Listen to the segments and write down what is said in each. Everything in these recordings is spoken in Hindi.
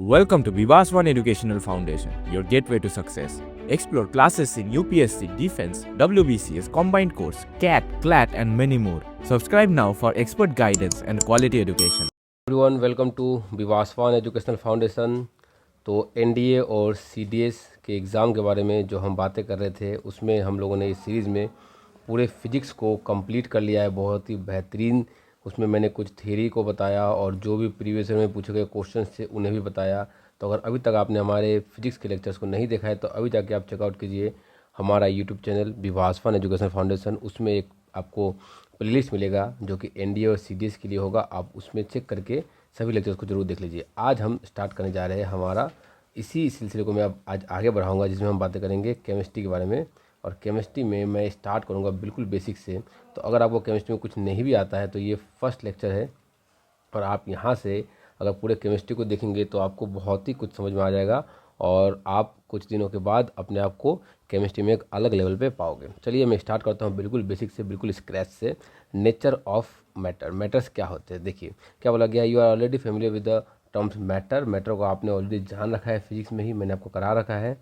Welcome to Vivaswan Educational Foundation, your gateway to success. Explore classes in UPSC, Defense, WBCS, Combined Course, CAT, CLAT, and many more. Subscribe now for expert guidance and quality education. Everyone welcome to Vivaswan educational foundation. तो एनडीए और सीडीएस के एग्ज़ाम के बारे में जो हम बातें कर रहे थे उसमें हम लोगों ने इस सीरीज़ में पूरे फिजिक्स को कंप्लीट कर लिया है, बहुत ही बेहतरीन। उसमें मैंने कुछ थ्योरी को बताया और जो भी प्रीवियस ईयर में पूछे गए क्वेश्चन थे उन्हें भी बताया। तो अगर अभी तक आपने हमारे फिजिक्स के लेक्चर्स को नहीं देखा है तो अभी जाके आप चेकआउट कीजिए हमारा यूट्यूब चैनल विवासवान एजुकेशनल फाउंडेशन। उसमें एक आपको प्लेलिस्ट मिलेगा जो कि एनडीए और सीडीएस के लिए होगा, आप उसमें चेक करके सभी लेक्चर्स को जरूर देख लीजिए। आज हम स्टार्ट करने जा रहे हैं हमारा इसी सिलसिले को मैं अब आज आगे बढ़ाऊंगा, जिसमें हम बातें करेंगे केमिस्ट्री के बारे में। और केमिस्ट्री में मैं स्टार्ट करूंगा बिल्कुल बेसिक से। तो अगर आपको केमिस्ट्री में कुछ नहीं भी आता है तो ये फर्स्ट लेक्चर है, और आप यहाँ से अगर पूरे केमिस्ट्री को देखेंगे तो आपको बहुत ही कुछ समझ में आ जाएगा और आप कुछ दिनों के बाद अपने आप को केमिस्ट्री में एक अलग लेवल पे पाओगे। चलिए मैं स्टार्ट करता हूँ बिल्कुल बेसिक से, बिल्कुल स्क्रैच से। नेचर ऑफ मैटर, मैटर्स क्या होते हैं। देखिए क्या बोला गया, you are already familiar with the terms matter. Matter को आपने ऑलरेडी जान रखा है, फिजिक्स में ही मैंने आपको करा रखा है।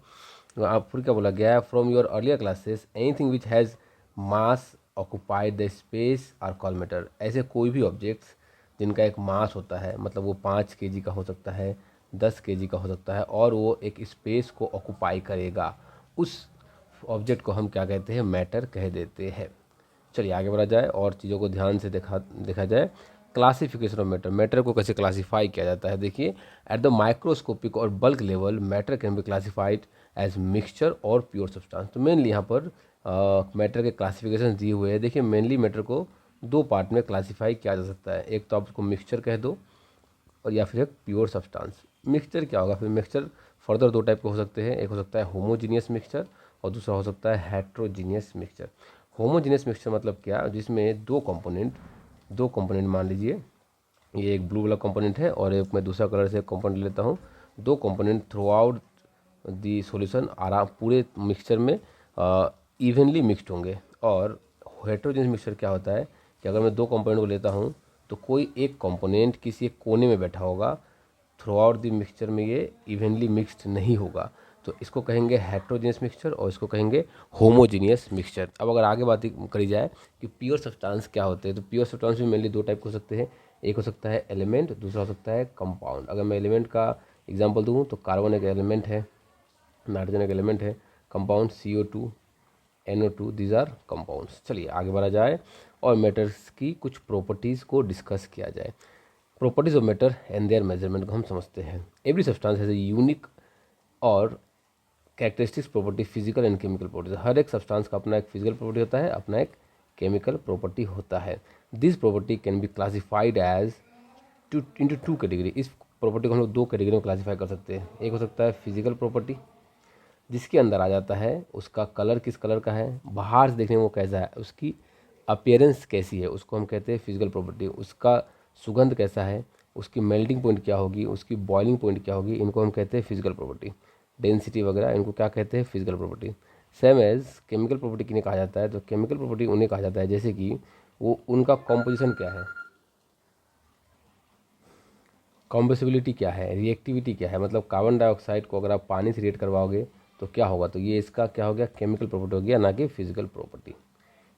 तो आप फिर क्या बोला गया है, from your earlier classes anything which has mass occupied the space are called matter. ऐसे कोई भी ऑब्जेक्ट्स जिनका एक मास होता है, मतलब वो 5 kg का हो सकता है, 10 kg का हो सकता है, और वो एक स्पेस को ऑक्यूपाई करेगा, उस ऑब्जेक्ट को हम क्या कहते हैं, मैटर कह देते हैं। चलिए आगे बढ़ा जाए और चीज़ों को ध्यान से देखा जाए। क्लासिफिकेशन ऑफ मैटर, मैटर को कैसे क्लासीफाई किया जाता है। देखिए एट द माइक्रोस्कोपिक और bulk level matter can be classified as mixture और प्योर सब्सटेंस। तो मेनली यहाँ पर मैटर के क्लासिफिकेशन दिए हुए हैं। देखिए मेनली मैटर को दो पार्ट में क्लासीफाई किया जा सकता है, एक तो आप उसको मिक्सचर कह दो और या फिर एक प्योर सब्सटेंस। मिक्सचर क्या होगा, फिर मिक्सचर फर्दर दो टाइप के हो सकते हैं, एक हो सकता है होमोजीनियस मिक्सचर और दूसरा हो सकता है हेट्रोजीनियस मिक्सचर। होमोजीनियस मिक्सचर मतलब क्या, जिसमें दो कंपोनेंट मान लीजिए, ये एक ब्लू वाला कंपोनेंट है और एक मैं दूसरा कलर से कंपोनेंट लेता हूँ। दो component through out the solution आराम पूरे मिक्सचर में इवनली मिक्सड होंगे। और हेट्रोजेनियस मिक्सचर क्या होता है कि अगर मैं दो कंपोनेंट को लेता हूँ तो कोई एक कंपोनेंट किसी एक कोने में बैठा होगा, थ्रू आउट द मिक्सचर में ये इवनली मिक्सड नहीं होगा। तो इसको कहेंगे हेट्रोजीनियस मिक्सचर और इसको कहेंगे होमोजीनियस मिक्सचर। अब अगर आगे बात करी जाए कि प्योर सब्सटेंस क्या होते हैं, तो प्योर सब्सटेंस में मेनली दो टाइप के हो सकते हैं, एक हो सकता है एलिमेंट, दूसरा हो सकता है कंपाउंड। अगर मैं एलिमेंट का एग्जांपल दूँ तो कार्बन एक एलिमेंट है, नाइट्रोजन एक एलिमेंट है, compound CO2 NO2, these are compounds. चलिए आगे बढ़ा जाए और मैटर्स की कुछ प्रॉपर्टीज़ को डिस्कस किया जाए। Properties of matter and their measurement को हम समझते हैं। Every substance has a unique और characteristics property, physical and chemical properties. हर एक सब्सटेंस का अपना एक फिजिकल प्रॉपर्टी होता है, अपना एक केमिकल प्रॉपर्टी होता है। This property can be classified as into two category. इस प्रॉपर्टी को हम लोग दो कैटेगरी में क्लासीफाई कर सकते हैं। एक हो सकता है फिजिकल प्रॉपर्टी, जिसके अंदर आ जाता है उसका कलर किस कलर का है, बाहर से देखने में वो कैसा है, उसकी अपीयरेंस कैसी है, उसको हम कहते हैं फिजिकल प्रॉपर्टी। उसका सुगंध कैसा है, उसकी मेल्टिंग पॉइंट क्या होगी, उसकी बॉइलिंग पॉइंट क्या होगी, इनको हम कहते हैं फिजिकल प्रॉपर्टी। डेंसिटी वगैरह इनको क्या कहते हैं, physical property. Same as chemical property किन्हें कहा जाता है, तो केमिकल प्रॉपर्टी उन्हें कहा जाता है जैसे कि वो उनका कॉम्पोजिशन क्या है, कॉम्बेसिबिलिटी क्या है, रिएक्टिविटी क्या है। मतलब कार्बन डाइऑक्साइड को अगर आप पानी से रिएक्ट करवाओगे तो क्या होगा, तो ये इसका क्या हो गया, केमिकल प्रॉपर्टी हो गया, ना कि फिजिकल प्रॉपर्टी।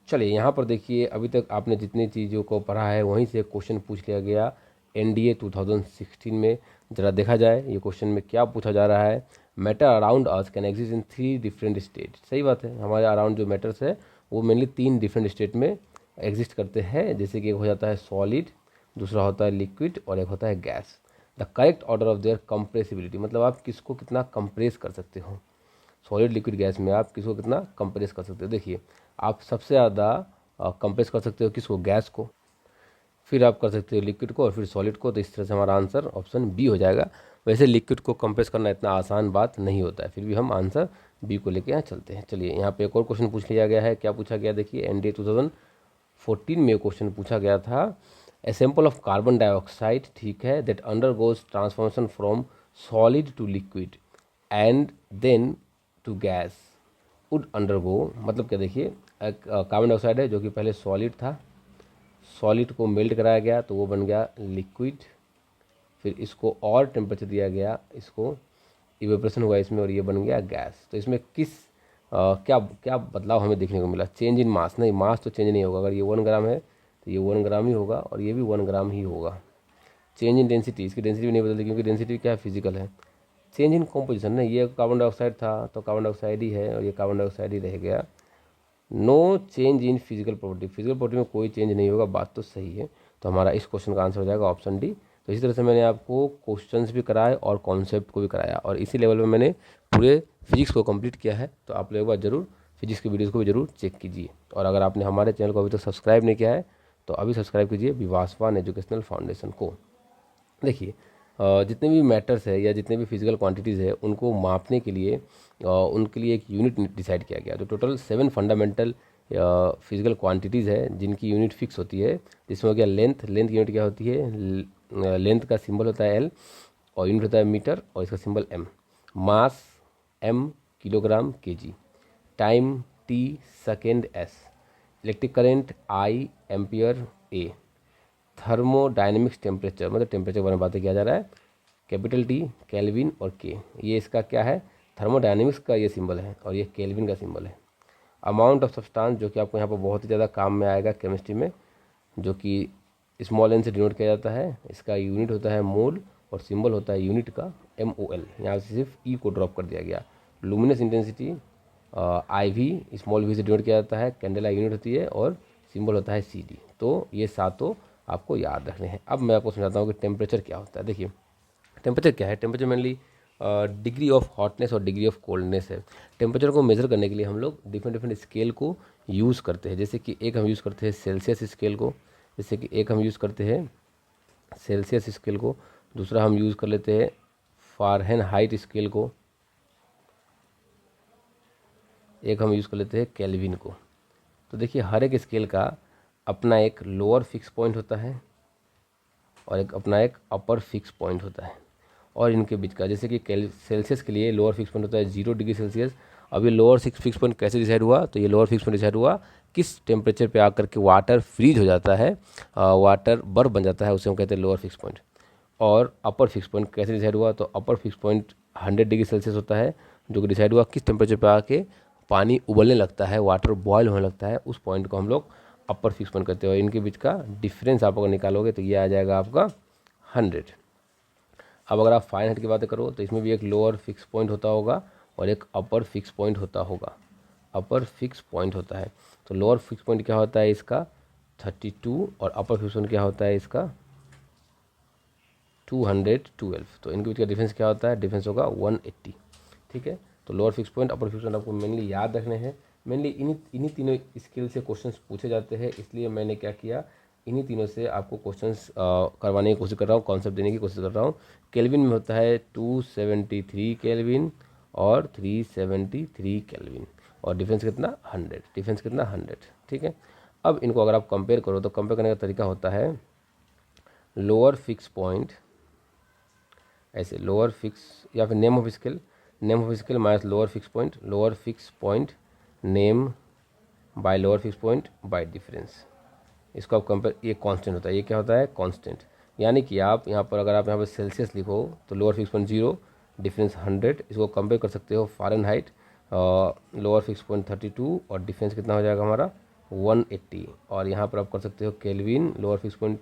चलिए यहाँ पर देखिए, अभी तक आपने जितनी चीज़ों को पढ़ा है वहीं से क्वेश्चन पूछ लिया गया एनडीए 2016 में। ज़रा देखा जाए ये क्वेश्चन में क्या पूछा जा रहा है। Matter around us can exist in 3 different state. सही बात है, हमारे अराउंड जो मैटर्स है वो मेनली 3 डिफरेंट स्टेट में एग्जिस्ट करते हैं। जैसे कि एक हो जाता है सॉलिड, दूसरा होता है लिक्विड और एक होता है gas. The correct order of their compressibility, मतलब आप किसको कितना कंप्रेस कर सकते हो, सॉलिड लिक्विड गैस में आप किसको कितना कंप्रेस कर सकते हो। देखिए आप सबसे ज़्यादा कंप्रेस कर सकते हो किसको, गैस को, फिर आप कर सकते हो लिक्विड को और फिर सॉलिड को। तो इस तरह से हमारा आंसर ऑप्शन बी हो जाएगा। वैसे लिक्विड को कंप्रेस करना इतना आसान बात नहीं होता है, फिर भी हम आंसर बी को लेके यहाँ चलते हैं। चलिए यहाँ पे एक और क्वेश्चन पूछ लिया गया है। क्या पूछा गया, देखिए एनडीए 2014 में क्वेश्चन पूछा गया था। A sample of carbon dioxide, ठीक है, that undergoes transformation from solid to liquid and then to gas would undergo. मतलब क्या, देखिए एक कार्बन डाइऑक्साइड है जो कि पहले सॉलिड था, सॉलिड को मेल्ट कराया गया तो वो बन गया लिक्विड, फिर इसको और टेम्परेचर दिया गया, इसको इवेपोरेशन हुआ इसमें और ये बन गया गैस। तो इसमें क्या क्या बदलाव हमें देखने को मिला? चेंज इन मास, नहीं मास तो चेंज नहीं होगा। अगर ये 1 ग्राम है तो ये 1 ग्राम ही होगा और ये भी 1 ग्राम ही होगा। चेंज इन डेंसिटी, इसकी डेंसिटी भी नहीं बदलती क्योंकि डेंसिटी क्या है, फिजिकल है। चेंज इन कॉम्पोजिशन, नहीं ये कार्बन डाइऑक्साइड था तो कार्बन डाइऑक्साइड ही है और ये कार्बन डाइऑक्साइड ही रह गया। No change in physical property, physical property में कोई चेंज नहीं होगा, बात तो सही है। तो हमारा इस क्वेश्चन का आंसर हो जाएगा ऑप्शन डी। तो इसी तरह से मैंने आपको क्वेश्चंस भी कराए और कॉन्सेप्ट को भी कराया और इसी लेवल में मैंने पूरे फिजिक्स को कंप्लीट किया है। तो आप लोग एक बार जरूर फिजिक्स की वीडियोज़ को भी जरूर चेक कीजिए और अगर आपने हमारे चैनल को अभी तक सब्सक्राइब नहीं किया है तो अभी सब्सक्राइब कीजिए विवासवान एजुकेशनल फाउंडेशन को। देखिए जितने भी मैटर्स है या जितने भी फिजिकल क्वांटिटीज़ है उनको मापने के लिए उनके लिए एक यूनिट डिसाइड किया गया। तो टोटल 7 फंडामेंटल फिजिकल क्वांटिटीज़ है जिनकी यूनिट फिक्स होती है, जिसमें हो गया लेंथ। लेंथ की यूनिट क्या होती है? लेंथ का सिंबल होता है एल और यूनिट होता है मीटर और इसका symbol M. Mass M, kilogram, KG. Time T, second S. Electric current I, ampere A. Thermodynamics temperature, मतलब टेम्परेचर के बारे में बातें किया जा रहा है, कैपिटल टी, केल्विन और के। ये इसका क्या है? थर्मोडायनेमिक्स का ये सिंबल है और ये केल्विन का सिंबल है। अमाउंट ऑफ सब्सटेंस, जो कि आपको यहाँ पर बहुत ही ज़्यादा काम में आएगा केमिस्ट्री में, जो कि स्मॉल एन से डिनोट किया जाता है। इसका यूनिट होता है मोल और सिंबल होता है यूनिट का MOL। यहाँ से सिर्फ ई को ड्रॉप कर दिया गया। Luminous intensity IV small v से डिनोट किया जाता है, कैंडेला यूनिट होती है और सिंबल होता है CD। तो ये सातों आपको याद रखने हैं। अब मैं आपको समझाता हूँ कि टेम्परेचर क्या होता है। देखिए टेम्परेचर क्या है? Temperature mainly degree of hotness और डिग्री ऑफ कोल्डनेस है। टेम्परेचर को मेज़र करने के लिए हम लोग डिफरेंट स्केल को यूज़ करते हैं। जैसे कि एक हम यूज़ करते हैं सेल्सियस स्केल को, जैसे कि एक हम यूज़ करते हैं सेल्सियस स्केल को, दूसरा हम यूज़ कर लेते हैं फ़ारेनहाइट स्केल को, एक हम यूज़ कर लेते हैं केल्विन को। तो देखिए हर एक स्केल का अपना एक लोअर फिक्स पॉइंट होता है और एक अपना एक अपर फिक्स पॉइंट होता है और इनके बीच का, जैसे कि सेल्सियस के लिए लोअर फिक्स पॉइंट होता है 0 डिग्री सेल्सियस। अब ये लोअर फिक्स पॉइंट कैसे डिसाइड हुआ? तो ये लोअर फिक्स पॉइंट डिसाइड हुआ किस टेम्परेचर पे आकर के वाटर फ्रीज हो जाता है, वाटर बर्फ बन जाता है, उसे हम कहते हैं लोअर फिक्स पॉइंट। और अपर फिक्स पॉइंट कैसे डिसाइड हुआ? तो upper fix point 100 degree Celsius होता है, जो कि डिसाइड हुआ किस टेम्परेचर पे आके पानी उबलने लगता है, वाटर बॉयल होने लगता है, उस पॉइंट को हम लोग अपर फिक्स पॉइंट करते हैं। और इनके बीच का डिफरेंस आप अगर निकालोगे तो ये आ जाएगा आपका 100। अब अगर आप फ़ारेनहाइट की बातें करो तो इसमें भी एक लोअर फिक्स पॉइंट होता होगा और एक अपर फिक्स पॉइंट होता होगा, अपर फिक्स पॉइंट होता है। तो लोअर फिक्स पॉइंट क्या होता है इसका? 32 और अपर फिक्स पॉइंट क्या होता है इसका? 212। तो इनके बीच का डिफरेंस क्या होता है? डिफरेंस होगा 180। ठीक है, तो lower fix point, upper fix point आपको मेनली याद रखने हैं। मेनली इन्हीं तीनों स्किल से क्वेश्चंस पूछे जाते हैं, इसलिए मैंने क्या किया, इन्हीं तीनों से आपको क्वेश्चंस करवाने की कोशिश कर रहा हूँ, कॉन्सेप्ट देने की कोशिश कर रहा हूँ। केल्विन में होता है 273 केल्विन और 373 केल्विन और डिफरेंस कितना? 100। डिफरेंस कितना? 100। ठीक है, अब इनको अगर आप कंपेयर करो तो कंपेयर करने का तरीका होता है लोअर फिक्स पॉइंट, ऐसे लोअर फिक्स या फिर name of scale, name of scale minus lower fix point, lower fix point name by lower fix point by difference. इसको आप कंपेयर, ये कांस्टेंट होता है, ये क्या होता है? कांस्टेंट। यानी कि आप यहाँ पर अगर आप यहाँ पर सेल्सियस लिखो तो लोअर फिक्स पॉइंट 0, डिफरेंस 100। इसको कंपेयर कर सकते हो फ़ारेनहाइट, लोअर फिक्स पॉइंट 32 और डिफरेंस कितना हो जाएगा हमारा? 180। और यहाँ पर आप कर सकते हो केल्विन, लोअर फिक्स पॉइंट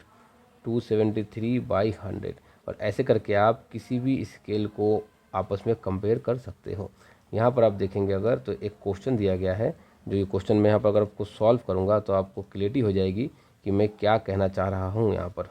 273/100। और ऐसे करके आप किसी भी स्केल को आपस में कंपेयर कर सकते हो। यहाँ पर आप देखेंगे अगर तो एक क्वेश्चन दिया गया है, जो ये क्वेश्चन मैं यहाँ पर अगर आपको सॉल्व करूँगा तो आपको क्लियरिटी हो जाएगी कि मैं क्या कहना चाह रहा हूँ यहाँ पर।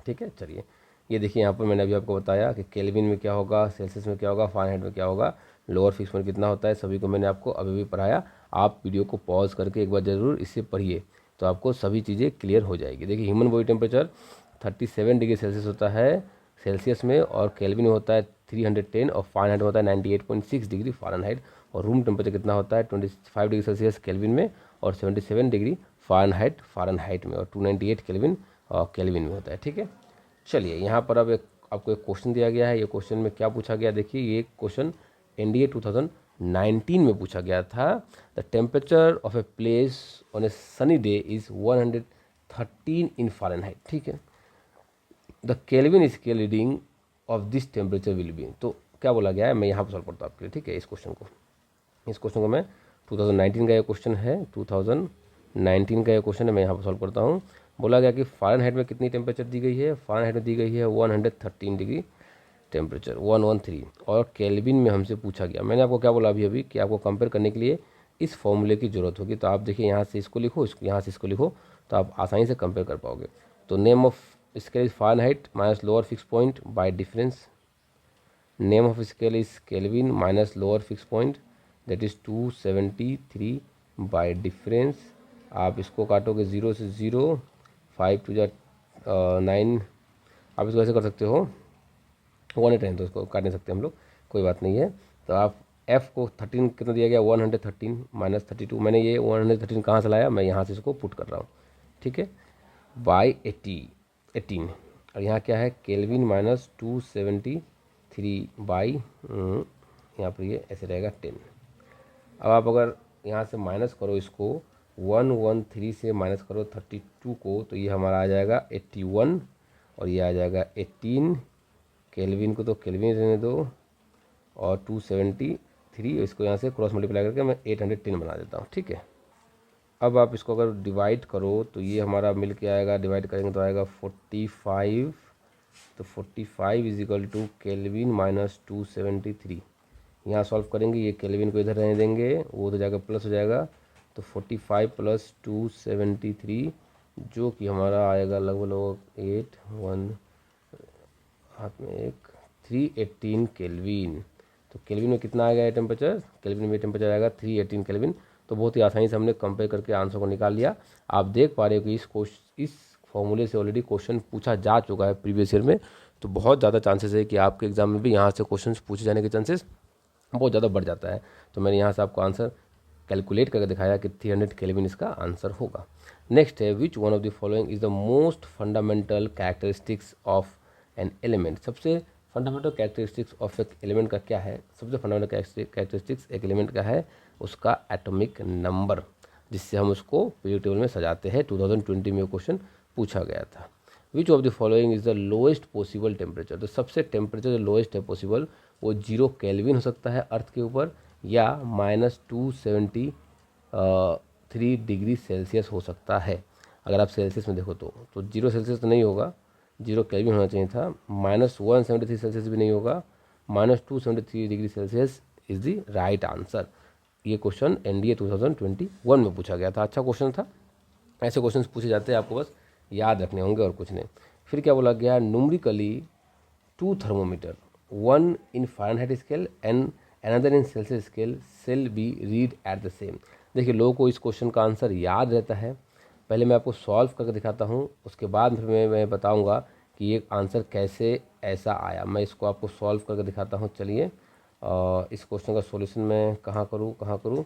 ठीक है, चलिए ये देखिए यहाँ पर मैंने अभी आपको बताया कि केल्विन में क्या होगा, सेल्सियस में क्या होगा, फ़ारेनहाइट में क्या होगा, लोअर फिक्स पॉइंट कितना होता है, सभी को मैंने आपको अभी भी पढ़ाया। आप वीडियो को पॉज करके एक बार ज़रूर इसे पढ़िए तो आपको सभी चीज़ें क्लियर हो जाएगी। देखिए human body temperature 37 degree Celsius होता है सेल्सियस में और केल्विन में होता है 310 और फ़ारेनहाइट में होता है 98.6 डिग्री फ़ारेनहाइट। और रूम टेम्परेचर कितना होता है? 25 डिग्री सेल्सियस केल्विन में और 77 डिग्री फ़ारेनहाइट में और 298 केल्विन केल्विन में होता है। ठीक है, चलिए यहाँ पर अब आपको एक क्वेश्चन दिया गया है। ये क्वेश्चन में क्या पूछा गया? देखिए ये क्वेश्चन NDA 2019 में पूछा गया था। The temperature of a place on A sunny day is 113 in Fahrenheit. ठीक है, the kelvin scale reading of this temperature will be. तो क्या बोला गया है, मैं यहाँ पर सॉल्व करता हूँ आपके लिए, ठीक है। इस क्वेश्चन को मैं 2019 का ये क्वेश्चन है, 2019 का ये क्वेश्चन है, मैं यहाँ पर सॉल्व करता हूँ। बोला गया कि फ़ारेनहाइट में कितनी टेम्परेचर दी गई है, फ़ारेनहाइट में दी गई है 113 डिग्री टेम्परेचर, 113, और केल्विन में हमसे पूछा गया। मैंने आपको क्या बोला अभी अभी कि आपको कंपेयर करने के लिए इस फॉर्मूले की ज़रूरत होगी। तो आप देखिए यहाँ से इसको लिखो, यहाँ से इसको लिखो, तो आप आसानी से कंपेयर कर पाओगे। तो name of scale is Fahrenheit minus lower fix point by difference, name of scale is kelvin minus lower fix point, that is 273 bye difference. आप इसको काटोगे 0 से 0, 5 टू जा 9, आप इसको ऐसे कर सकते हो, 1 8 तो इसको काट नहीं सकते हम लोग, कोई बात नहीं है। तो आप f को 13 कितना दिया गया, 113 माइनस 32, मैंने ये 113 कहाँ से लाया, मैं यहाँ से इसको पुट कर रहा हूँ, ठीक है, बाई 18, और यहाँ क्या है, केल्विन माइनस 273 बाई, यहाँ पर ये ऐसे रहेगा 10। अब आप अगर यहाँ से माइनस करो इसको, 113 से माइनस करो 32 को, तो ये हमारा आ जाएगा 81, और ये आ जाएगा 18, केल्विन को तो केल्विन रहने दो, और 273, इसको यहाँ से क्रॉस मल्टीप्लाई करके मैं 810 बना देता हूँ, ठीक है। अब आप इसको अगर डिवाइड करो तो ये हमारा मिल के आएगा, डिवाइड करेंगे तो आएगा 45, तो 45 is equal to kelvin minus 273। यहाँ सॉल्व करेंगे, ये केल्विन को इधर रहने देंगे, वो तो जाकर प्लस हो जाएगा, तो 45 प्लस 273, जो कि हमारा आएगा लगभग 8 1 हाथ में एक 318 केल्विन। तो केल्विन में कितना आएगा ये टेम्परेचर, केल्विन में टेम्परेचर आएगा 318 केल्विन। तो बहुत ही आसानी से हमने कंपेयर करके आंसर को निकाल लिया। आप देख पा रहे हो कि इस फॉर्मूले से ऑलरेडी क्वेश्चन पूछा जा चुका है प्रीवियस ईयर में, तो बहुत ज़्यादा चांसेस है कि आपके एग्जाम में भी यहाँ से क्वेश्चन पूछे जाने के चांसेस बहुत ज़्यादा बढ़ जाता है। तो मैंने यहाँ से आपको आंसर कैलकुलेट करके दिखाया कि 300 केल्विन इसका आंसर होगा। नेक्स्ट है, which one of the following is the most fundamental characteristics of an element. सबसे फंडामेंटल कैरेक्टरिस्टिक्स ऑफ एक एलिमेंट का क्या है, सबसे फंडामेंटल कैरेक्टरिस्टिक्स एक एलिमेंट का है उसका एटॉमिक नंबर, जिससे हम उसको पीरियोडिक टेबल में सजाते हैं। 2020 में क्वेश्चन पूछा गया था। Which of the following is the lowest possible temperature. तो सबसे टेम्परेचर जो लोएस्ट है पॉसिबल, वो 0 केल्विन हो सकता है अर्थ के ऊपर, या -273 डिग्री सेल्सियस हो सकता है। अगर आप सेल्सियस में देखो तो 0 सेल्सियस तो नहीं होगा, 0 केल्विन होना चाहिए था, -173 सेल्सियस भी नहीं होगा, -273 degree Celsius is the right answer. ये क्वेश्चन एनडीए 2021 में पूछा गया था, अच्छा क्वेश्चन था। ऐसे क्वेश्चन पूछे जाते हैं, आपको बस याद रखने होंगे और कुछ नहीं। फिर क्या बोला गया, numerically 2 thermometer, 1 in Fahrenheit scale and another in Celsius scale shall be read at the same. देखिए, लोगों को इस क्वेश्चन का आंसर याद रहता है। पहले मैं आपको सॉल्व करके दिखाता हूँ, उसके बाद फिर मैं बताऊँगा कि ये आंसर कैसे ऐसा आया। मैं इसको आपको सॉल्व करके दिखाता हूँ। चलिए, इस क्वेश्चन का सॉल्यूशन मैं कहाँ करूँ,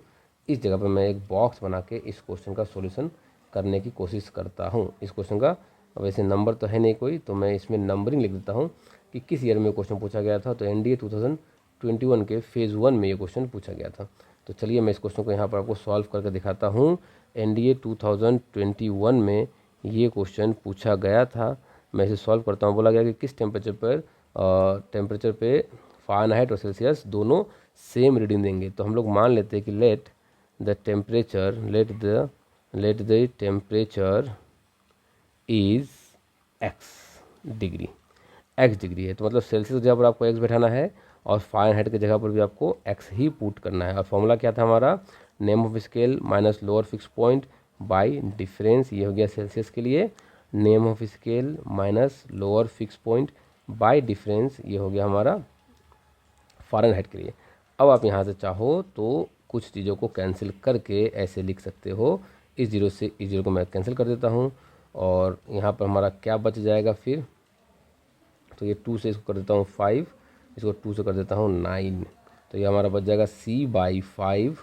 इस जगह पर मैं एक बॉक्स बना के इस क्वेश्चन का सॉल्यूशन करने की कोशिश करता हूँ। इस क्वेश्चन का वैसे नंबर तो है नहीं कोई, तो मैं इसमें नंबरिंग लिख देता हूँ कि किस ईयर में क्वेश्चन पूछा गया था। तो एनडीए 2021 के फेज़ 1 में ये क्वेश्चन पूछा गया था। तो चलिए मैं इस क्वेश्चन को यहाँ पर आपको सॉल्व करके दिखाता हूँ। एनडीए 2021 में ये क्वेश्चन पूछा गया था। मैं इसे सॉल्व करता हूँ। बोला गया कि किस टेम्परेचर पे फ़ारेनहाइट और सेल्सियस दोनों सेम रीडिंग देंगे। तो हम लोग मान लेते हैं कि let the temperature is x degree है। तो मतलब सेल्सियस की जगह पर आपको एक्स बैठाना है और फ़ारेनहाइट की जगह पर भी आपको एक्स ही पुट करना है। और फॉर्मूला क्या था हमारा, name of scale minus lower fix point by difference. ये हो गया सेल्सियस के लिए, name of scale minus lower fix point by difference, ये हो गया हमारा फ़ारेनहाइट के लिए। अब आप यहाँ से चाहो तो कुछ चीज़ों को कैंसिल करके ऐसे लिख सकते हो। इस जीरो से इस जीरो को मैं कैंसिल कर देता हूँ, और यहाँ पर हमारा क्या बच जाएगा फिर, तो ये 2 से इसको कर देता हूँ 5, इसको 2 से कर देता हूँ 9। तो ये हमारा बच जाएगा C/5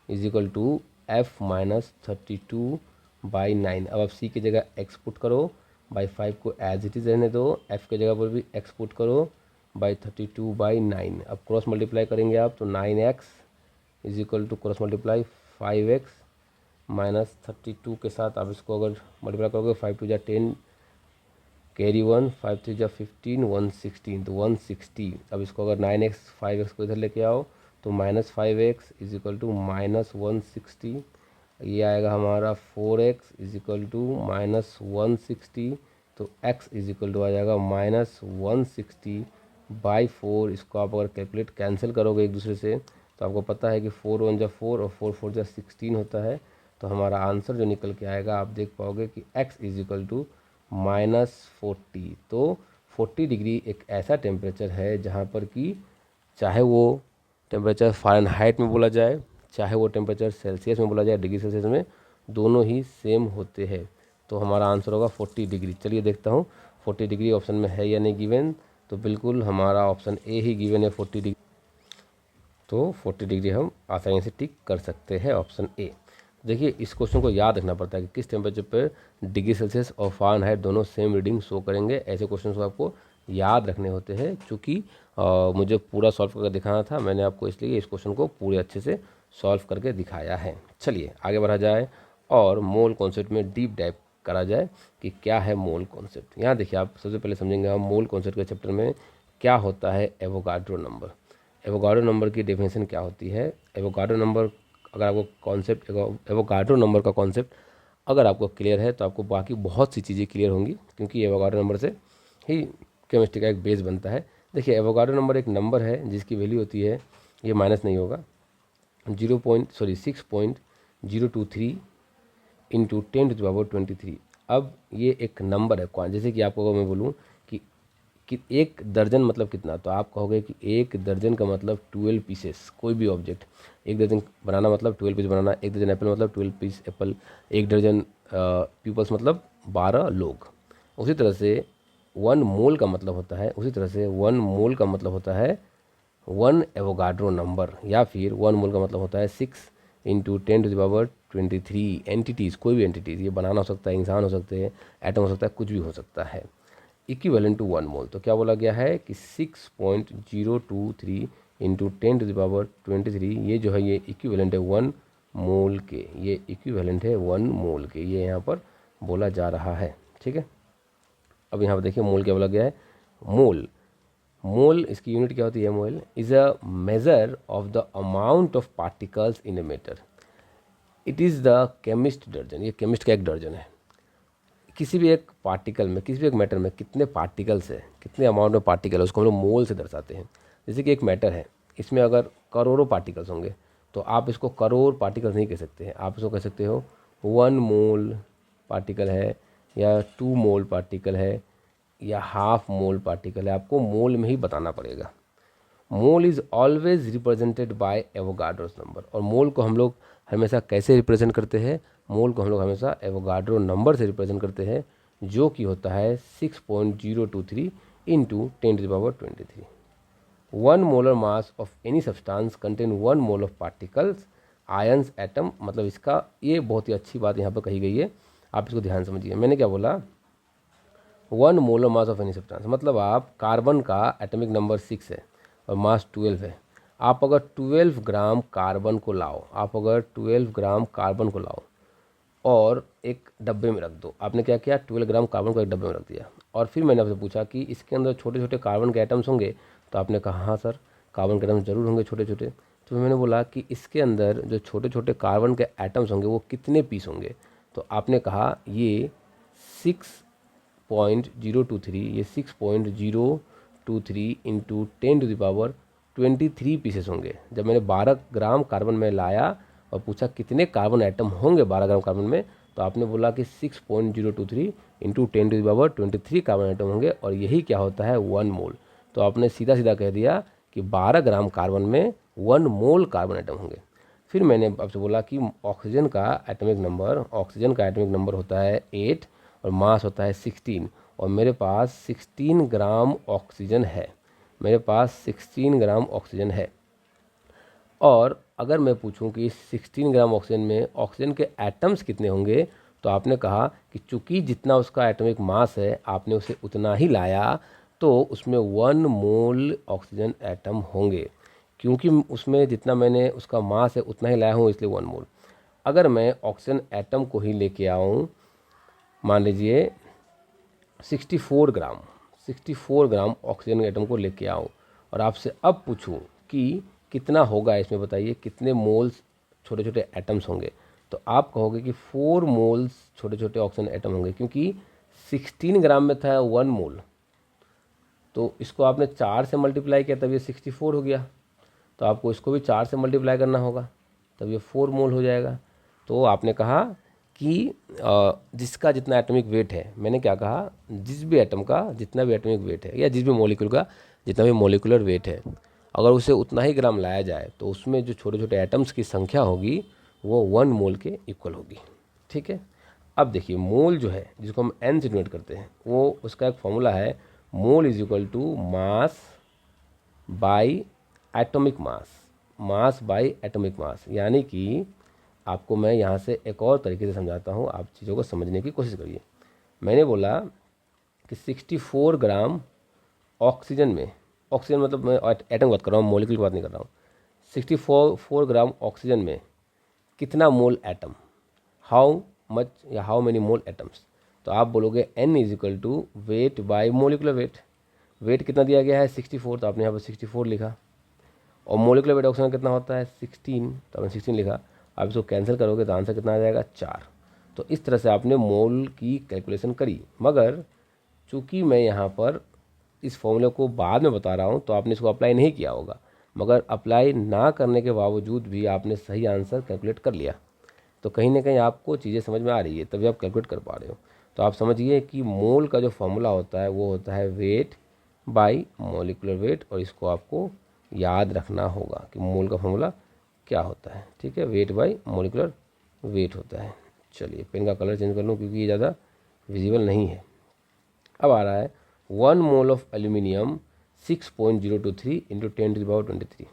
is equal to F minus 32/9। अब आप C की जगह x पुट करो, बाई 5 को एज इट इज़ रहने दो, F की जगह पर भी x पुट करो बाई 32/9। अब क्रॉस मल्टीप्लाई करेंगे आप तो 9x is equal to cross multiply 5x minus 32 के साथ आप इसको अगर मल्टीप्लाई करोगे 5 2 जा 10, कैरी 1, 5 3 जा 15, 116, तो 160। अब इसको अगर 9x 5x को इधर लेके आओ तो -5x इज इक्वल टू -160, ये आएगा हमारा 4x इज इक्वल टू -160, तो x इज इक्वल टू आ जाएगा -160/4। इसको आप अगर कैलकुलेट कैंसिल करोगे एक दूसरे से तो आपको पता है कि 4 1 जा 4 और 4 4 जा 16 होता है। तो हमारा आंसर जो निकल के आएगा आप देख पाओगे कि x इज इक्वल टू -40। तो 40 डिग्री एक ऐसा टेम्परेचर है जहाँ पर कि चाहे वो टेम्परेचर फ़ारेनहाइट में बोला जाए, चाहे वो टेम्परेचर सेल्सियस में बोला जाए, डिग्री सेल्सियस में, दोनों ही सेम होते हैं। तो हमारा आंसर होगा 40 डिग्री। चलिए देखता हूँ 40 डिग्री ऑप्शन में है या नहीं गिवन। तो बिल्कुल हमारा ऑप्शन ए ही गिवन है 40 डिग्री। तो 40 डिग्री हम आसानी से टिक कर सकते हैं ऑप्शन ए। देखिए इस क्वेश्चन को याद रखना पड़ता है कि किस टेम्परेचर पर डिग्री सेल्सियस और फ़ारेनहाइट दोनों सेम रीडिंग शो करेंगे। ऐसे क्वेश्चन को आपको याद रखने होते हैं। चूँकि मुझे पूरा सॉल्व करके दिखाना था, मैंने आपको इसलिए इस क्वेश्चन को पूरे अच्छे से सॉल्व करके दिखाया है। चलिए आगे बढ़ा जाए और मोल कॉन्सेप्ट में डीप डाइव करा जाए कि क्या है मोल कॉन्सेप्ट। यहाँ देखिए आप सबसे पहले समझेंगे हम मोल कॉन्सेप्ट के चैप्टर में क्या होता है एवोगाड्रो नंबर। एवोगाड्रो नंबर की डेफिनेशन क्या होती है। एवोगाड्रो नंबर अगर आपको कॉन्सेप्ट एवोगाड्रो नंबर का कॉन्सेप्ट अगर आपको क्लियर है तो आपको बाकी बहुत सी चीज़ें क्लियर होंगी, क्योंकि एवोगाड्रो नंबर से ही केमिस्ट्री का एक बेस बनता है। देखिए एवोगाड्रो नंबर एक नंबर है जिसकी वैल्यू होती है, ये माइनस नहीं होगा, 6.023 इंटू 10⁻23। अब ये एक नंबर है। जैसे कि आपको अगर मैं बोलूँ कि एक दर्जन मतलब कितना, तो आप कहोगे कि एक दर्जन का मतलब 12 पीसेस। कोई भी ऑब्जेक्ट एक दर्जन बनाना मतलब 12 पीस बनाना। एक दर्जन एप्पल मतलब 12 पीस एप्पल। एक दर्जन पीपल्स मतलब 12 लोग। उसी तरह से 1 मोल का मतलब होता है 1 एवोगाड्रो नंबर, या फिर 1 मोल का मतलब होता है 6 इंटू 10⁻23 एंटिटीज़। कोई भी एंटिटीज़, ये बनाना हो सकता है, इंसान हो सकते हैं, एटम हो सकता है, कुछ भी हो सकता है, इक्विवेलेंट टू 1 मोल। तो क्या बोला गया है कि 6.023 इंटू 10⁻23, ये जो है ये इक्विवेलेंट है 1 मोल के। ये इक्विवेलेंट है 1 मोल के, ये यहाँ पर बोला जा रहा है। ठीक है, अब यहाँ पर देखिए मोल क्या बोला गया है। मोल इसकी यूनिट क्या होती है। Mole is a measure of the amount of particles in a matter. It is the chemist दर्जन। ये केमिस्ट का एक दर्जन है। किसी भी एक पार्टिकल में, किसी भी एक मैटर में कितने पार्टिकल्स है, कितने अमाउंट में पार्टिकल है, उसको हम लोग मोल से दर्शाते हैं। जैसे कि एक मैटर है, इसमें अगर करोड़ों पार्टिकल्स होंगे तो आप इसको करोड़ पार्टिकल्स नहीं कह सकते हैं। आप इसको कह सकते हो 1 मोल पार्टिकल है, या 2 मोल पार्टिकल है, या हाफ मोल पार्टिकल है। आपको मोल में ही बताना पड़ेगा। Mole is always represented by Avogadro's number. और मोल को हम लोग हमेशा कैसे रिप्रेजेंट करते हैं। मोल को हम लोग हमेशा एवोगाड्रो नंबर से रिप्रेजेंट करते हैं, जो कि होता है 6.023 into 10⁻23। 1 molar mass of any substance contain 1 mole of particles ions atom. मतलब इसका ये बहुत ही अच्छी बात यहाँ पर कही गई है, आप इसको ध्यान समझिए। मैंने क्या बोला, 1 molar mass of any substance मतलब आप कार्बन का एटॉमिक नंबर 6 है और मास 12 है। आप अगर 12 ग्राम कार्बन को लाओ, और एक डब्बे में रख दो। आपने क्या किया, 12 ग्राम कार्बन को एक डब्बे में रख दिया, और फिर मैंने आपसे पूछा कि इसके अंदर छोटे छोटे कार्बन के एटम्स होंगे। तो आपने कहा हाँ सर, कार्बन के एटम्स जरूर होंगे छोटे छोटे। तो मैंने बोला कि इसके अंदर जो छोटे छोटे कार्बन के एटम्स होंगे वो कितने पीस होंगे। तो आपने कहा ये 6.023, ये 6.023 इंटू 10⁻23 पीसेस होंगे। जब मैंने 12 ग्राम कार्बन में लाया और पूछा कितने कार्बन आइटम होंगे 12 ग्राम कार्बन में, तो आपने बोला कि 6.023 इंटू 10⁻23 कार्बन आइटम होंगे, और यही क्या होता है 1 मोल। तो आपने सीधा सीधा कह दिया कि 12 ग्राम कार्बन में 1 मोल कार्बन आइटम होंगे। फिर मैंने आपसे बोला कि ऑक्सीजन का एटॉमिक नंबर होता है 8 और मास होता है 16, और मेरे पास 16 ग्राम ऑक्सीजन है। और अगर मैं पूछूं कि 16 ग्राम ऑक्सीजन में ऑक्सीजन के एटम्स कितने होंगे, तो आपने कहा कि चूंकि जितना उसका एटॉमिक मास है आपने उसे उतना ही लाया, तो उसमें 1 मोल ऑक्सीजन एटम होंगे। क्योंकि उसमें जितना मैंने उसका मास है उतना ही लाया हूँ, इसलिए 1 मोल। अगर मैं ऑक्सीजन एटम को ही लेके आऊँ, मान लीजिए 64 ग्राम ऑक्सीजन के एटम को लेके आऊँ और आपसे अब पूछूं कि कितना होगा इसमें, बताइए कितने मोल्स छोटे छोटे एटम्स होंगे, तो आप कहोगे कि 4 मोल्स छोटे छोटे ऑक्सीजन एटम होंगे, क्योंकि 16 ग्राम में था 1 मोल, तो इसको आपने 4 से मल्टीप्लाई किया तब ये 64 हो गया, तो आपको इसको भी 4 से मल्टीप्लाई करना होगा तब ये 4 मोल हो जाएगा। तो आपने कहा कि जिसका जितना एटॉमिक वेट है, मैंने क्या कहा, जिस भी एटम का जितना भी एटॉमिक वेट है या जिस भी मॉलिक्यूल का जितना भी मॉलिक्यूलर वेट है, अगर उसे उतना ही ग्राम लाया जाए तो उसमें जो छोटे छोटे एटम्स की संख्या होगी वो 1 मोल के इक्वल होगी। ठीक है, अब देखिए मोल जो है जिसको हम एन से डिनोट करते हैं, वो उसका एक फॉर्मूला है, mole is equal to mass by atomic mass by atomic mass. यानी कि आपको मैं यहाँ से एक और तरीके से समझाता हूँ, आप चीज़ों को समझने की कोशिश करिए। मैंने बोला कि 64 ग्राम ऑक्सीजन में, ऑक्सीजन मतलब मैं एटम की बात कर रहा हूँ, मॉलिक्यूल की बात नहीं कर रहा हूँ, 64 ग्राम ऑक्सीजन में कितना मोल एटम, हाउ मच या हाउ मेनी मोल एटम्स, तो आप बोलोगे n is equal to weight by molecular weight. Weight कितना दिया गया है 64, तो आपने यहाँ पर 64 लिखा, और मोलिकुलर वेट ऑक्सीजन कितना होता है 16, तो आपने 16 लिखा। आप इसको कैंसिल करोगे तो आंसर कितना आ जाएगा 4। तो इस तरह से आपने मोल की कैलकुलेशन करी, मगर चूंकि मैं यहाँ पर इस फॉर्मूले को बाद में बता रहा हूँ तो आपने इसको अप्लाई नहीं किया होगा, मगर अप्लाई ना करने के बावजूद भी आपने सही आंसर कैलकुलेट कर लिया, तो कहीं ना कहीं आपको चीज़ें समझ में आ रही है, तभी आप कैलकुलेट कर पा रहे हो। तो आप समझिए कि मोल का जो फॉर्मूला होता है वो होता है वेट बाई मॉलिक्यूलर वेट, और इसको आपको याद रखना होगा कि मोल का फॉर्मूला क्या होता है। ठीक है, वेट बाई मॉलिक्यूलर वेट होता है। चलिए पेन का कलर चेंज कर लूँ क्योंकि ये ज़्यादा विजिबल नहीं है। अब आ रहा है 1 मोल ऑफ एल्यूमिनियम 6.023 इंटू 10⁻23।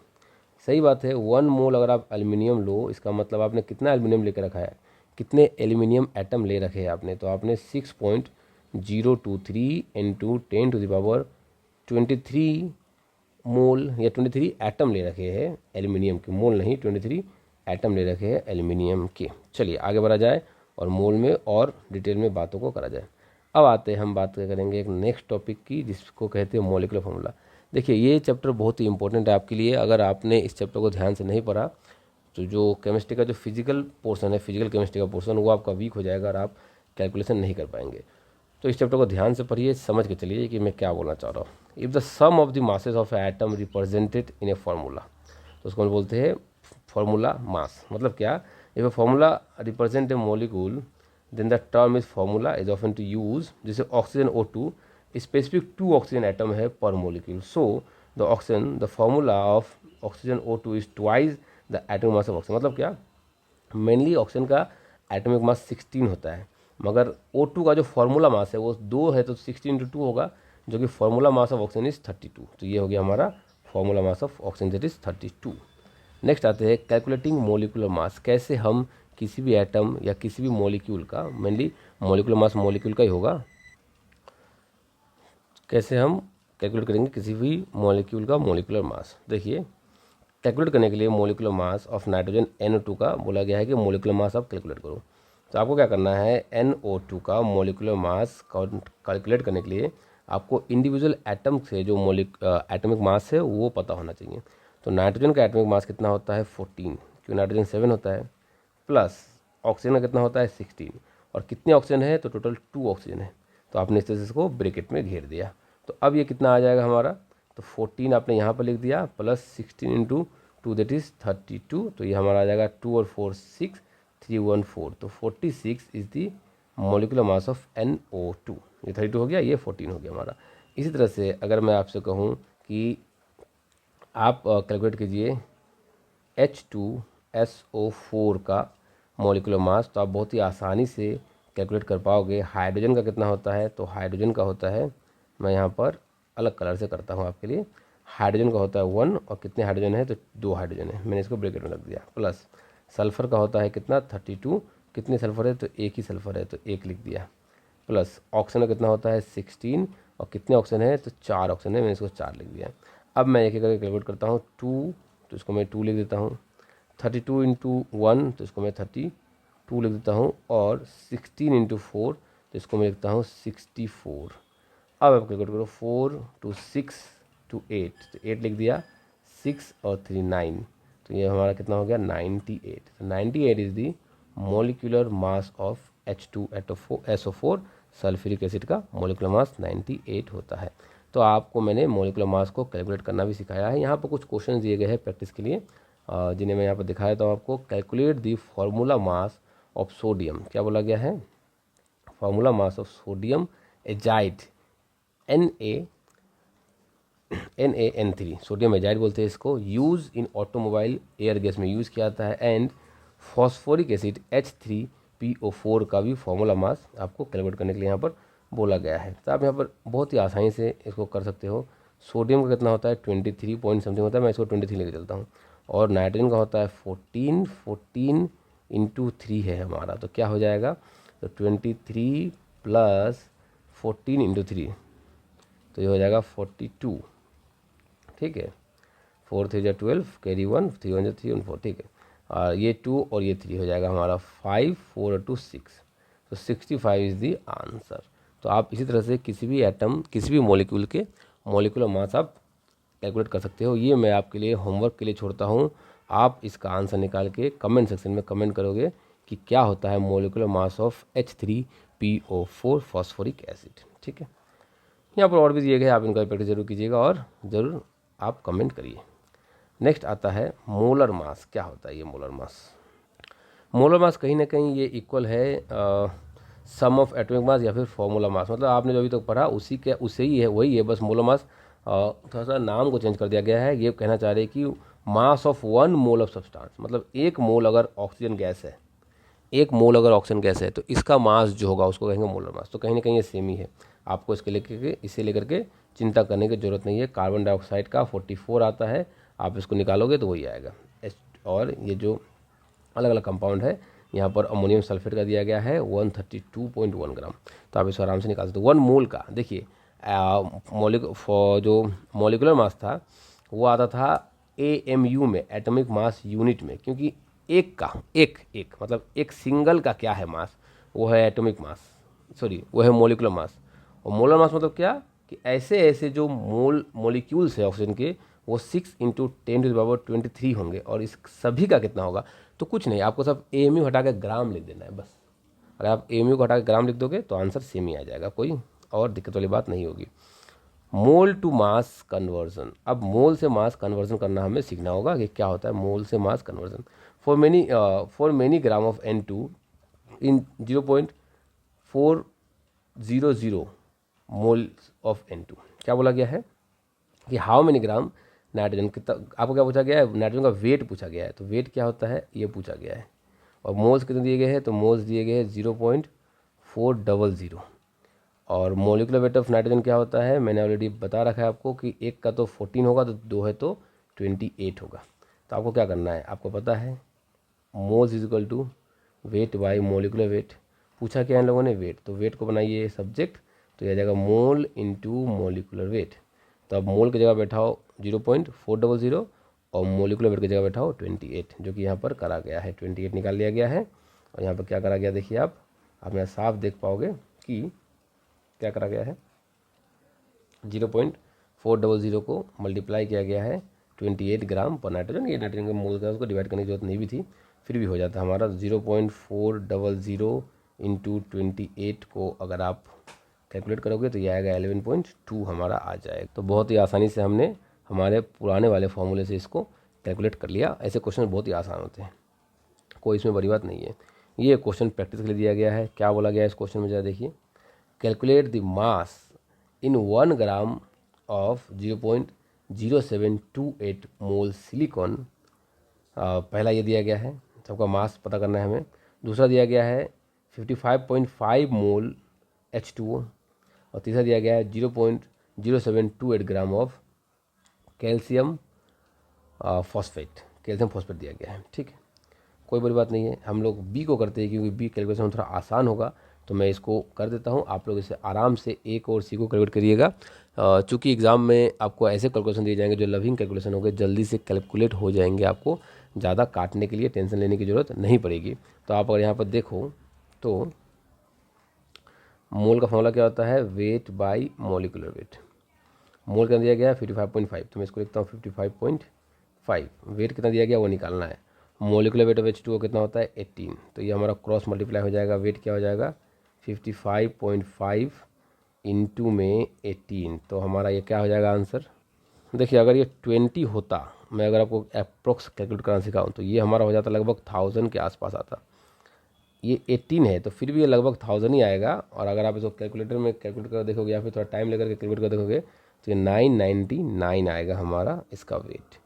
सही बात है, 1 मोल अगर आप एल्यूमिनियम लो, इसका मतलब आपने कितना एल्यूमिनियम लेकर रखा है, कितने एल्यूमिनियम एटम ले रखे हैं आपने, तो आपने 6.023 इंटू 10⁻23 मोल या 23 एटम ले रखे हैं एल्यूमिनियम के, मोल नहीं 23 एटम ले रखे हैं एल्यूमिनियम के। चलिए आगे बढ़ा जाए और मोल में और डिटेल में बातों को करा जाए। अब आते हैं हम बात करेंगे एक नेक्स्ट टॉपिक की जिसको कहते हैं मॉलिक्यूलर फॉर्मूला। देखिए ये चैप्टर बहुत ही इंपॉर्टेंट है आपके लिए, अगर आपने इस चैप्टर को ध्यान से नहीं पढ़ा तो जो केमिस्ट्री का जो फिजिकल पोर्शन है, फिजिकल केमिस्ट्री का पोर्शन, वो आपका वीक हो जाएगा और आप कैलकुलेशन नहीं कर पाएंगे। तो इस चैप्टर को ध्यान से पढ़िए, समझ के चलिए कि मैं क्या बोलना चाह रहा हूँ। If the sum of the masses of atom represented in a formula, तो उसको हम बोलते हैं फार्मूला मास। मतलब क्या, if a formula represent a molecule then the term is formula is often to use, जैसे oxygen O2 specific 2 oxygen atom है पर molecule, so the oxygen the formula of oxygen O2 is twice the atomic mass of oxygen. मतलब क्या, मेनली ऑक्सीजन का एटॉमिक मास 16 होता है, मगर O2 का जो फार्मूला मास है वो 2 है, तो 16 × 2 होगा, जो कि formula mass of oxygen is 32। तो ये हो गया हमारा formula mass of oxygen that is 32। Next आते हैं कैलकुलेटिंग मॉलिक्यूलर मास। कैसे हम किसी भी एटम या किसी भी मॉलिक्यूल का, मेनली मॉलिक्यूलर मास मॉलिक्यूल का ही होगा, कैसे हम कैलकुलेट करेंगे किसी भी मॉलिक्यूल का मॉलिक्यूलर मास। देखिए कैलकुलेट करने के लिए molecular mass of nitrogen NO2 का बोला गया है कि मॉलिक्यूलर मास आप कैलकुलेट करो। तो आपको क्या करना है, NO2 का मॉलिक्यूलर मास कैलकुलेट करने के लिए आपको इंडिविजुअल एटम से जो एटॉमिक मास है वो पता होना चाहिए। तो नाइट्रोजन का एटॉमिक मास कितना होता है 14, क्योंकि नाइट्रोजन 7 होता है, प्लस ऑक्सीजन का कितना होता है 16, और कितने ऑक्सीजन है, तो टोटल 2 ऑक्सीजन है, तो आपने इस तरह से इसको ब्रैकेट में घेर दिया। तो अब ये कितना आ जाएगा हमारा, तो 14 आपने यहाँ पर लिख दिया, प्लस 16 × 2 दैट इज़ 32, तो ये हमारा आ जाएगा 2 और 4 6, 314, तो 46 is the molecular mass of NO2। ये 32 हो गया, ये 14 हो गया हमारा। इसी तरह से अगर मैं आपसे कहूँ कि आप कैलकुलेट कीजिए H2SO4 का मॉलिक्यूलर मास, तो आप बहुत ही आसानी से कैलकुलेट कर पाओगे। हाइड्रोजन का कितना होता है, तो हाइड्रोजन का होता है, मैं यहाँ पर अलग कलर से करता हूँ आपके लिए, हाइड्रोजन का होता है 1, और कितने हाइड्रोजन है, तो 2 हाइड्रोजन है, मैंने इसको ब्रैकेट में रख दिया, प्लस सल्फ़र का होता है कितना 32, कितने सल्फ़र है, तो एक ही सल्फ़र है, तो 1 लिख दिया, प्लस ऑक्सीजन का कितना होता है 16, और कितने ऑक्सीजन है, तो 4 ऑक्सीजन है, मैंने इसको 4 लिख दिया। अब मैं एक एक करके कैलकुलेट करता हूँ, 2 तो इसको मैं 2 लिख देता हूँ, 32 × 1 तो इसको मैं 32 लिख देता हूँ, और 16 × 4 तो इसको मैं लिखता हूँ 64। अब आप कैलकुलेट करो, 4 to 6 to 8, तो 8 लिख दिया, 6 और 3 9, तो ये हमारा कितना हो गया 98। तो 98 is the molecular mass of H2SO4 sulphuric acid का मोलिकुलर मास 98 होता है। तो आपको मैंने मोलिकुलर मास को कैलकुलेट करना भी सिखाया है। यहाँ पर कुछ क्वेश्चन दिए गए हैं प्रैक्टिस के लिए, जिन्हें मैं यहाँ पर दिखाया था आपको। Calculate the formula mass of sodium, क्या बोला गया है, formula mass of sodium azide NaN3, sodium azide बोलते हैं इसको, use in automobile air gas में यूज़ किया जाता है, एंड फॉस्फोरिक एसिड H3PO4 का भी फार्मूला मास आपको कैलकुलेट करने के लिए यहाँ पर बोला गया है। तो आप यहाँ पर बहुत ही आसानी से इसको कर सकते हो। सोडियम का कितना होता है 23 पॉइंट समथिंग होता है, मैं इसको 23 लेके चलता हूँ, और नाइट्रोजन का होता है 14 इंटू 3 है हमारा, तो क्या हो जाएगा, तो 23 प्लस 14 इंटू 3, तो ये हो जाएगा 42, ठीक है। 4 3 जा 12, कैरी 1, 3 1 जा 3 1 4, ठीक है। और ये 2 और ये 3 हो जाएगा हमारा 5 4 और 2 6, तो 65 इज़ दी आंसर। तो आप इसी तरह से किसी भी एटम, किसी भी मॉलिक्यूल के मॉलिक्यूलर मास आप कैलकुलेट कर सकते हो। ये मैं आपके लिए होमवर्क के लिए छोड़ता हूँ। आप इसका आंसर निकाल के कमेंट सेक्शन में कमेंट करोगे कि क्या होता है molecular mass of H3PO4 phosphoric acid, ठीक है। यहाँ पर और भी दिए गए, आप इनका प्रैक्टिस जरूर कीजिएगा और ज़रूर आप कमेंट करिए। नेक्स्ट आता है मोलर मास, क्या होता है ये मोलर मास। मोलर मास कहीं ना कहीं ये इक्वल है सम ऑफ एटॉमिक मास या फिर फॉर्मूला मास, मतलब आपने जो अभी तक पढ़ा उसे ही है, वही है, बस मोलर मास थोड़ा सा नाम को चेंज कर दिया गया है। ये कहना चाह रहे हैं कि mass of 1 mole of substance, मतलब 1 मोल अगर ऑक्सीजन गैस है, 1 मोल अगर ऑक्सीजन गैस है, तो इसका मास जो होगा उसको कहेंगे मोलर मास। तो कहीं ना कहीं ये सेम ही है, आपको इसे लेकर के चिंता करने की जरूरत नहीं है। कार्बन डाइऑक्साइड का 44 आता है, आप इसको निकालोगे तो वही आएगा। और ये जो अलग अलग कंपाउंड है, यहाँ पर अमोनियम सल्फेट का दिया गया है 132.1 ग्राम, तो आप इसको आराम से निकाल सकते हो। 1 मोल का देखिए जो मॉलिकुलर मास था वो आता था AMU में, एटॉमिक मास यूनिट में, क्योंकि एक मतलब एक सिंगल का क्या है मास, वो है एटॉमिक मास, सॉरी वो है मॉलिकुलर मास। और मोलर मास मतलब क्या, कि ऐसे जो मॉलिक्यूल्स है ऑक्सीजन के, वो 6 × 10⁻23 होंगे, और इस सभी का कितना होगा, तो कुछ नहीं, आपको सब AMU हटा के ग्राम लिख देना है बस। अगर आप AMU को हटा के ग्राम लिख दोगे तो आंसर सेम ही आ जाएगा, कोई और दिक्कत वाली बात नहीं होगी। मोल टू मास कन्वर्जन, अब मोल से मास कन्वर्जन करना हमें सीखना होगा कि क्या होता है मोल से mass conversion. For many gram of N2 in 0.400 mole of N2, क्या बोला गया है कि हाउ मेनी ग्राम नाइट्रोजन, कितना आपको क्या पूछा गया है, नाइट्रोजन का वेट पूछा गया है, तो वेट क्या होता है ये पूछा गया है। और मोल्स कितने दिए गए हैं, तो मोल्स दिए गए हैं 0.400। और मोलिकुलर वेट ऑफ नाइट्रोजन क्या होता है, मैंने ऑलरेडी बता रखा है आपको कि एक का तो 14 होगा, तो 2 है तो 28 होगा। तो आपको क्या करना है, आपको पता है moles is equal to weight by molecular weight. पूछा क्या इन लोगों ने, वेट, तो वेट को बनाइए सब्जेक्ट, तो यह आ जाएगा मोल इंटू मोलिकुलर वेट। तो अब मोल की जगह बैठाओ 0.400 और मोलिकुलर वेट की जगह बैठाओ 28, जो कि यहाँ पर करा गया है, 28 निकाल लिया गया है। और यहाँ पर क्या करा गया देखिए, आप यहाँ साफ देख पाओगे कि क्या करा गया है, 0.400 को मल्टीप्लाई किया गया है 28 ग्राम पर नाइट्रोजन। ये नाइट्रोजन का मोल का, उसको डिवाइड करने की जरूरत नहीं भी थी, फिर भी हो जाता हमारा 0.400 इंटू 28 को अगर आप कैलकुलेट करोगे तो ये आएगा 11.2 हमारा आ जाएगा। तो बहुत ही आसानी से हमने हमारे पुराने वाले फॉर्मूले से इसको कैलकुलेट कर लिया। ऐसे क्वेश्चन बहुत ही आसान होते हैं, कोई इसमें बड़ी बात नहीं है। ये क्वेश्चन प्रैक्टिस के लिए दिया गया है। क्या बोला गया है इस क्वेश्चन में, जरा देखिए, calculate the mass in 1 gram of 0.0728 mole silicon. पहला ये दिया गया है, सबका मास पता करना है हमें। दूसरा दिया गया है 55.5 मोल H2O, और तीसरा दिया गया है 0.0728 gram of calcium phosphate, calcium phosphate दिया गया है, ठीक है। कोई बड़ी बात नहीं है, हम लोग बी को करते हैं क्योंकि बी कैलकुलेशन थोड़ा आसान होगा, तो मैं इसको कर देता हूँ। आप लोग इसे आराम से एक और सी को कैलकुलेट करिएगा। चूँकि एग्ज़ाम में आपको ऐसे कैलकुलेशन दिए जाएंगे जो लविंग कैलकुलेशन होंगे, जल्दी से कैलकुलेट हो जाएंगे, आपको ज़्यादा काटने के लिए टेंशन लेने की ज़रूरत नहीं पड़ेगी। तो आप अगर यहाँ पर देखो तो मोल का फॉर्मूला क्या होता है, वेट बाई मोलिकुलर वेट। मोल कितना दिया गया 55.5, तो मैं इसको लिखता हूँ 55.5। वेट कितना दिया गया वो निकालना है। मोलिकुलर वेट ऑफ H2O कितना होता है 18, तो ये हमारा क्रॉस मल्टीप्लाई हो जाएगा। वेट क्या हो जाएगा 55.5 इंटू में 18, तो हमारा ये क्या हो जाएगा आंसर। देखिए अगर ये 20 होता, मैं अगर आपको अप्रोक्स कैलकुलेट करना सिखाऊँ तो ये हमारा हो जाता लगभग 1000 के आसपास आता। ये 18 है तो फिर भी ये लगभग 1000 ही आएगा। और अगर आप इसको कैलकुलेटर में कैलकुलेट कर देखोगे या फिर थोड़ा टाइम लेकर के कैलकुलेट कर देखोगे तो ये 999 आएगा हमारा इसका वेट।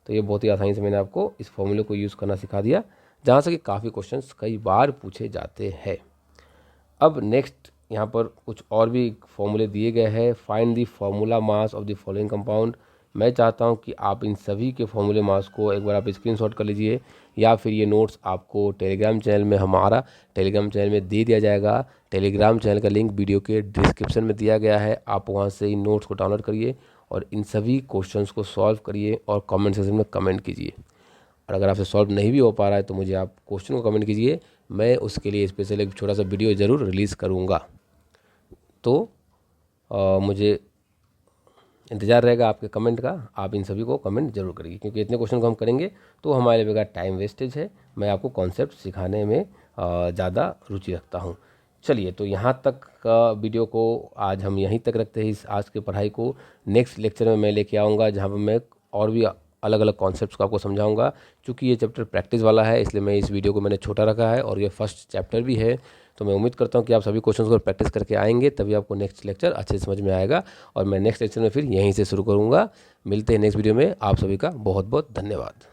तो ये बहुत ही आसानी से मैंने आपको इस फॉर्मूले को यूज़ करना सिखा दिया, जहाँ से कि काफ़ी क्वेश्चंस कई बार पूछे जाते हैं। अब नेक्स्ट यहाँ पर कुछ और भी फॉर्मूले दिए गए हैं। Find the formula mass of the following compound. मैं चाहता हूँ कि आप इन सभी के फॉर्मूले मास को एक बार आप स्क्रीनशॉट कर लीजिए, या फिर ये नोट्स आपको टेलीग्राम चैनल में, हमारा टेलीग्राम चैनल में दे दिया जाएगा। टेलीग्राम चैनल का लिंक वीडियो के डिस्क्रिप्शन में दिया गया है, आप वहाँ से इन नोट्स को डाउनलोड करिए और इन सभी क्वेश्चंस को सॉल्व करिए और कमेंट सेक्शन में कमेंट कीजिए। और अगर आपसे सॉल्व नहीं भी हो पा रहा है तो मुझे आप क्वेश्चन को कमेंट कीजिए, मैं उसके लिए स्पेशल एक छोटा सा वीडियो ज़रूर रिलीज़ करूँगा। तो मुझे इंतज़ार रहेगा आपके कमेंट का। आप इन सभी को कमेंट जरूर करिए, क्योंकि इतने क्वेश्चन को हम करेंगे तो हमारे बेकार टाइम वेस्टेज है। मैं आपको कॉन्सेप्ट सिखाने में ज़्यादा रुचि रखता हूँ। चलिए, तो यहाँ तक का वीडियो को आज हम यहीं तक रखते हैं। इस आज की पढ़ाई को नेक्स्ट लेक्चर में मैं लेके आऊँगा, जहाँ पर मैं और भी अलग अलग कॉन्सेप्ट्स को आपको समझाऊंगा। चूँकि ये चैप्टर प्रैक्टिस वाला है इसलिए मैं इस वीडियो को मैंने छोटा रखा है, और ये फर्स्ट चैप्टर भी है। तो मैं उम्मीद करता हूँ कि आप सभी क्वेश्चंस को प्रैक्टिस करके आएंगे, तभी आपको नेक्स्ट लेक्चर अच्छे से समझ में आएगा। और मैं नेक्स्ट लेक्चर में फिर यहीं से शुरू करूँगा। मिलते हैं नेक्स्ट वीडियो में। आप सभी का बहुत बहुत धन्यवाद।